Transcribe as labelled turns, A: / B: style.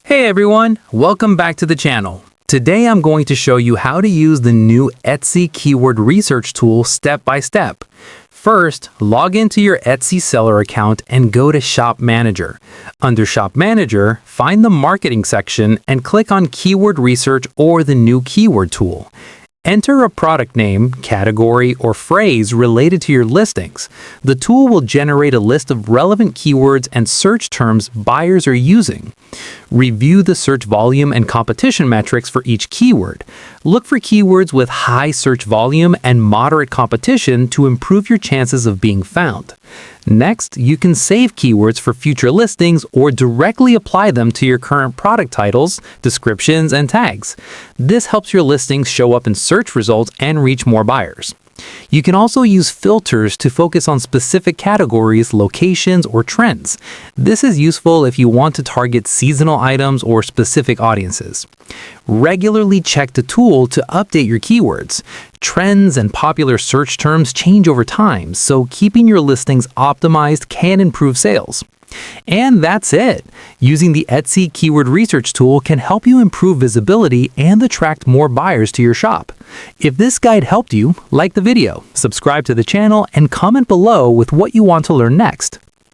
A: Hey everyone, welcome back to the channel. Today I'm going to show you how to use the new Etsy keyword research tool step by step. First, log into your Etsy seller account and go to Shop Manager. Under Shop Manager, find the Marketing section and click on Keyword Research or the new keyword tool. Enter a product name, category, or phrase related to your listings. The tool will generate a list of relevant keywords and search terms buyers are using. Review the search volume and competition metrics for each keyword. Look for keywords with high search volume and moderate competition to improve your chances of being found. Next, you can save keywords for future listings or directly apply them to your current product titles, descriptions, and tags. This helps your listings show up in search results and reach more buyers. You can also use filters to focus on specific categories, locations, or trends. This is useful if you want to target seasonal items or specific audiences. Regularly check the tool to update your keywords. Trends and popular search terms change over time, so keeping your listings optimized can improve sales. And that's it. Using the Etsy keyword research tool can help you improve visibility and attract more buyers to your shop. If this guide helped you, like the video, subscribe to the channel, and comment below with what you want to learn next.